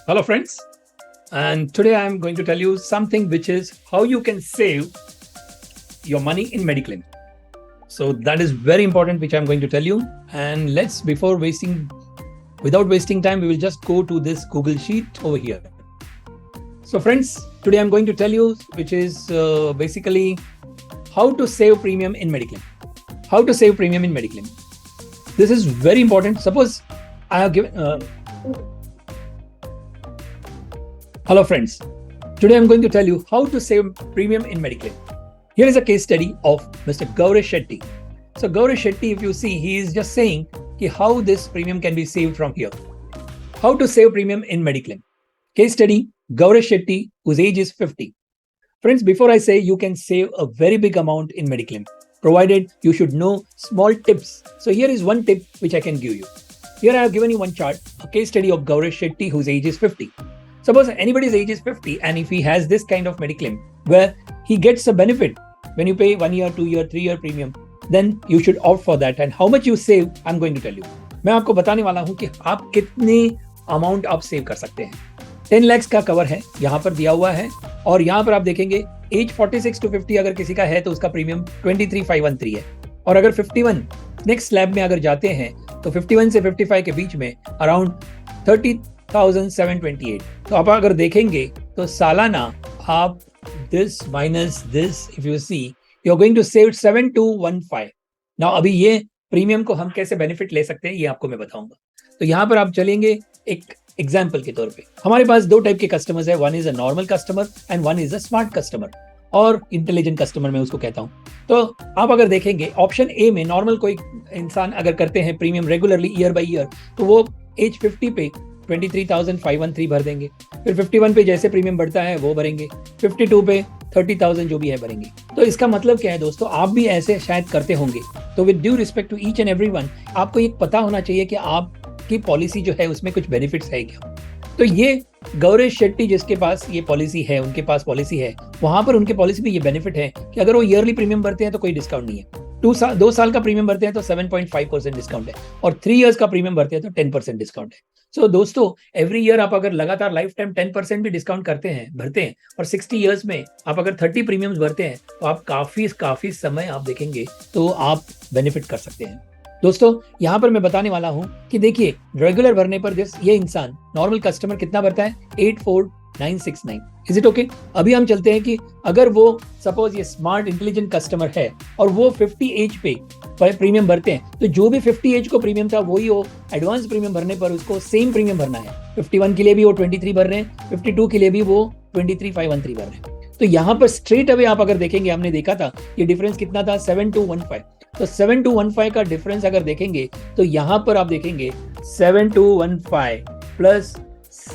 Hello, friends. And today I am going to tell you something which is how you can save your money in Mediclaim. So that is very important, which I'm going to tell you. And without wasting time, we will just go to this Google Sheet over here. So friends, today I'm going to tell you, which is basically how to save premium in Mediclaim. How to save premium in Mediclaim. This is very important. Suppose I have given... Hello friends, today I'm going to tell you how to save premium in Mediclaim. Here is a case study of Mr. Gaurav Shetty. So Gaurav Shetty, if you see, he is just saying how this premium can be saved from here. How to save premium in Mediclaim. Case study, Gaurav Shetty, whose age is 50. Friends, before I say you can save a very big amount in Mediclaim, provided you should know small tips. So here is one tip which I can give you. Here I have given you one chart, a case study of Gaurav Shetty, whose age is 50. Suppose anybody's age is 50 and if he has this kind of Mediclaim where he gets a benefit when you pay 1 year, 2 year, 3 year premium, then you should opt for that. And how much you save, I'm going to tell you. मैं आपको बताने वाला हूं कि आप कितने amount आप save कर सकते हैं. 10 lakhs का कवर है, यहाँ पर दिया हुआ है और यहाँ पर आप देखेंगे एज 46 to 50 अगर किसी का है तो उसका प्रीमियम 23,513 है. और अगर 51 नेक्स्ट स्लैब में अगर जाते हैं तो 51 से 55 के बीच में अराउंड 30,728. तो आप अगर देखेंगे तो सालाना आप this minus this, if you see, you are going to save 7215. Now अभी ये प्रीमियम को हम कैसे बेनिफिट ले सकते हैं ये आपको मैं बताऊंगा. तो यहाँ पर आप चलेंगे एक एग्जाम्पल के तौर पे. हमारे पास दो टाइप के कस्टमर्स है, one is a normal customer and one is a smart customer और इंटेलिजेंट कस्टमर मैं उसको कहता हूँ. तो आप अगर देखेंगे ऑप्शन ए में नॉर्मल कोई इंसान अगर करते हैं premium regularly year by year तो वो एज 50 पे 23,513 भर देंगे. फिर 51 पे जैसे प्रीमियम बढ़ता है वो भरेंगे, 52 पे 30,000 जो भी है भरेंगे. तो इसका मतलब क्या है दोस्तों, आप भी ऐसे शायद करते होंगे. तो with due respect to each and everyone, आपको ये पता होना चाहिए कि आपकी पॉलिसी जो है उसमें कुछ बेनिफिट्स है क्या. तो ये गौरव शेट्टी जिसके पास ये पॉलिसी है, उनके पास पॉलिसी है, वहां पर उनके पॉलिसी में ये बेनिफिट है कि अगर वो ईयरली प्रीमियम भरते हैं तो कोई डिस्काउंट नहीं है. 2 साल का प्रीमियम भरते हैं तो 7.5% डिस्काउंट है और 3 इयर्स का प्रीमियम भरते हैं तो 10% डिस्काउंट है. सो दोस्तों, एवरी ईयर आप अगर लगातार लाइफ टाइम 10% भी डिस्काउंट भरते हैं और 60 इयर्स में आप अगर 30 प्रीमियम्स भरते हैं तो आप काफी समय आप देखेंगे तो आप बेनिफिट कर सकते हैं. दोस्तों, यहाँ पर मैं बताने वाला हूँ कि देखिए रेगुलर भरने पर ये इंसान नॉर्मल कस्टमर कितना भरता है, 84,969. Is it okay? अभी हम चलते हैं कि अगर वो सपोज ये स्मार्ट इंटेलिजेंट कस्टमर है और वो 50 एज पे प्रीमियम भरते हैं तो जो भी 50 एज को प्रीमियम था वही वो एडवांस प्रीमियम भरने पर उसको सेम प्रीमियम भरना है. 51 के लिए भी वो 23 भर रहे हैं, 52 के लिए भी वो 23,513 भर रहे हैं. तो यहाँ पर स्ट्रेट अवे आप अगर देखेंगे, हमने देखा था ये डिफरेंस कितना था, 7215. तो 7215 का डिफरेंस अगर देखेंगे तो यहाँ पर आप देखेंगे 7215 प्लस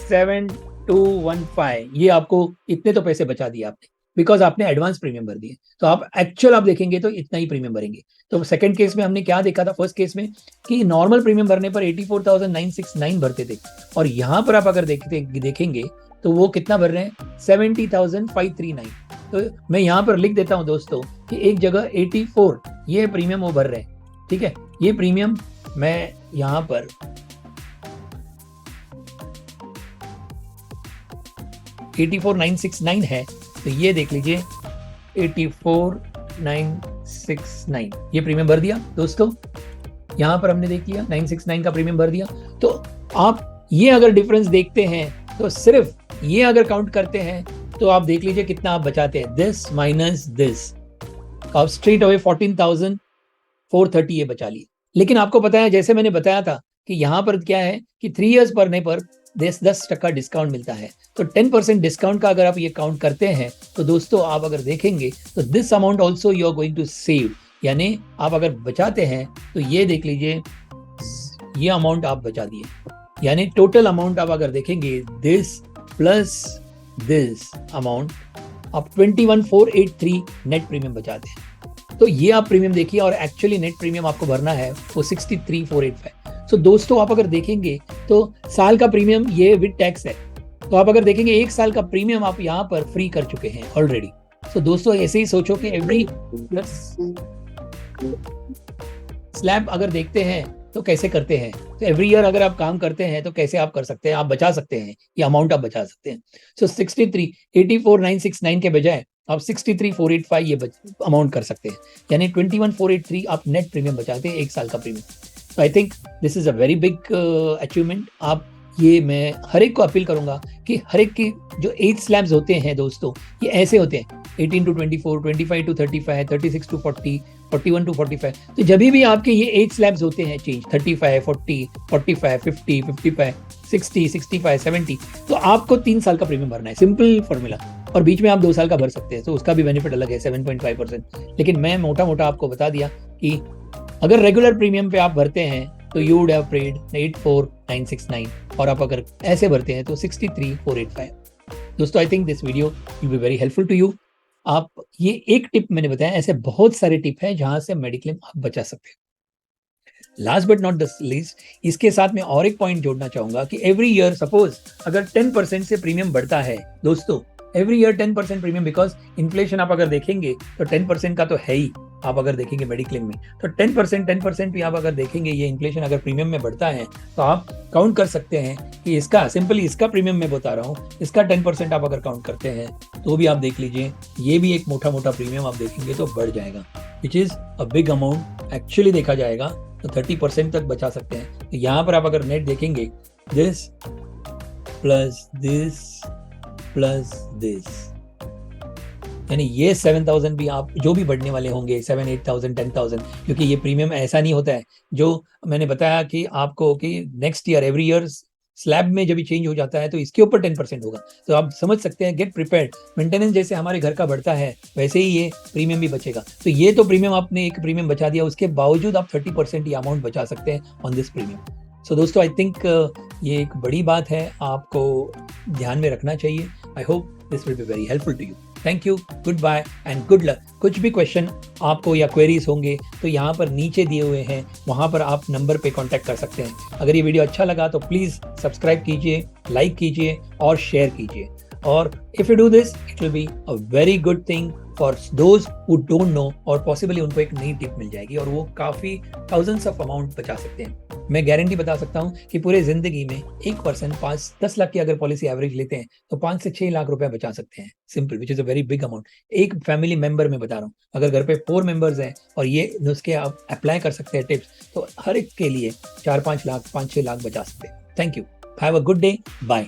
7215, ये आपको इतने तो पैसे बचा दिए आपने बिकॉज आपने एडवांस प्रीमियम भर दिए. तो आप एक्चुअल आप देखेंगे तो इतना ही प्रीमियम भरेंगे. तो सेकंड केस में हमने क्या देखा था, फर्स्ट केस में कि नॉर्मल प्रीमियम भरने पर 84,969 भरते थे और यहाँ पर आप अगर देखेंगे तो वो कितना भर रहे हैं, 70,539. तो मैं यहाँ पर लिख देता हूँ दोस्तों कि एक जगह 84 ये प्रीमियम वो भर रहे हैं. ठीक है, ये प्रीमियम मैं यहाँ पर 84,969 है तो ये देख लीजिए 84,969 ये प्रीमियम भर दिया दोस्तों. यहाँ पर हमने देख लिया 969 का प्रीमियम भर दिया. तो आप ये अगर डिफरेंस देखते हैं तो सिर्फ ये अगर काउंट करते हैं तो आप देख लीजिए कितना आप बचाते हैं, दिस माइनस दिस, आप स्ट्रेट अवे 14,430 ये बचा लिए. लेकिन आपको पता है जैसे मैंने बताया था कि यहाँ पर क्या है कि 3 इयर्स भरने पर 10% डिस्काउंट मिलता है. तो 10% डिस्काउंट का अगर आप ये काउंट करते हैं तो दोस्तों आप अगर देखेंगे तो this amount also you are going to save, यानी आप अगर बचाते हैं तो ये देख लीजिए ये अमाउंट आप बचा दिए. यानी टोटल अमाउंट आप अगर देखेंगे दिस प्लस दिस अमाउंट आप 21,483 नेट प्रीमियम बचाते हैं. तो ये आप प्रीमियम देखिए और एक्चुअली नेट प्रीमियम आपको भरना है वो 63,485. तो दोस्तों आप अगर देखेंगे तो साल का प्रीमियम ये विद टैक्स है. तो आप अगर देखेंगे 1 साल का प्रीमियम आप यहाँ पर फ्री कर चुके हैं ऑलरेडी. तो दोस्तों ऐसे ही सोचो कि एवरी स्लैब अगर देखते हैं तो कैसे करते हैं, तो एवरी ईयर अगर आप काम करते हैं तो कैसे आप कर सकते हैं, आप बचा सकते हैं, ये अमाउंट आप बचा सकते हैं। सो 83 के बजाय आप 63,485 ये अमाउंट कर सकते हैं, यानी 21,483 आप नेट प्रीमियम बचाते हैं 1 साल का प्रीमियम। तो आई think this is a very big achievement. आप ये मैं हर एक को अपील करूंगा कि हर एक की जो एज स्लैब्स होते हैं दोस्तों, ये ऐसे होते हैं 18 to 24, 25 to 35, 36 to 40, 41 to 45। तो जब भी आपके ये एज स्लैब्स होते हैं चेंज 35, 40, 45, 50, 55, 60, 65, 70, तो आपको 3 साल का प्रीमियम भरना है, सिंपल फॉर्मूला। और बीच में आप 2 साल का भर सकते हैं, तो उसका भी बेनिफिट अलग है 7.5%। लेकिन मैं मोटा मोटा आपको बता दिया कि अगर रेगुलर प्रीमियम पे आप भरते हैं तो यू वुड हैव पेड 84,969, और आप अगर ऐसे भरते हैं तो 63,485। दोस्तों I think this video will be very helpful to you. आप ये एक टिप मैंने बताया, ऐसे बहुत सारे टिप हैं जहां से मेडिक्लेम आप बचा सकते हैं। Last but not the least, इसके साथ मैं और एक पॉइंट जोड़ना चाहूंगा कि एवरी ईयर सपोज अगर 10% से प्रीमियम बढ़ता है दोस्तों, every year 10% premium, because inflation आप अगर देखेंगे तो 10% का तो है ही। आप अगर देखेंगे मेडिक्लेम में तो 10% भी आप अगर देखेंगे, ये इन्फ्लेशन अगर प्रीमियम में बढ़ता है तो आप काउंट कर सकते हैं कि इसका सिंपली इसका प्रीमियम मैं बता रहा हूँ, इसका 10% आप अगर काउंट करते हैं तो भी आप देख लीजिए, ये भी एक मोटा मोटा प्रीमियम आप देखेंगे तो बढ़ जाएगा, which is a big amount. Actually देखा जाएगा तो 30% तक बचा सकते हैं। तो यहाँ पर आप अगर नेट देखेंगे, this plus this plus this, यानी ये 7,000 भी आप जो भी बढ़ने वाले होंगे 7, 8,000, 10,000, क्योंकि ये प्रीमियम ऐसा नहीं होता है जो मैंने बताया कि आपको कि next year every year slab में जब भी चेंज हो जाता है तो इसके ऊपर 10% होगा। तो आप समझ सकते हैं, गेट प्रिपेयर्ड। मेंटेनेंस जैसे हमारे घर का बढ़ता है वैसे ही ये प्रीमियम भी बचेगा। तो ये तो प्रीमियम आपने एक प्रीमियम बचा दिया, उसके बावजूद आप 30% ये अमाउंट बचा सकते हैं ऑन दिस प्रीमियम। सो दोस्तों आई थिंक ये एक बड़ी बात है, आपको ध्यान में रखना चाहिए। I hope this will be very helpful to you. Thank you, good bye and good luck. कुछ भी क्वेश्चन आपको या क्वेरीज होंगे तो यहाँ पर नीचे दिए हुए हैं, वहाँ पर आप नंबर पे कांटेक्ट कर सकते हैं। अगर ये वीडियो अच्छा लगा तो प्लीज़ सब्सक्राइब कीजिए, लाइक कीजिए और शेयर कीजिए। और if you do this it will be a very good thing for those who don't know, और पॉसिबली उनको एक नई टिप मिल जाएगी और वो काफ़ी थाउजेंड्स ऑफ अमाउंट बचा सकते हैं। मैं गारंटी बता सकता हूं कि पूरे जिंदगी में एक पर्सन 5-10 लाख की अगर पॉलिसी एवरेज लेते हैं तो 5 से 6 लाख रुपए बचा सकते हैं, simple, which is a very big amount. एक फैमिली मेंबर में बता रहा हूँ, अगर घर पे 4 मेंबर्स हैं और ये नुस्खे आप अप्लाई कर सकते हैं टिप्स, तो हर एक के लिए 4-5 लाख 5-6 लाख बचा सकते हैं। Thank you, have a good day, bye.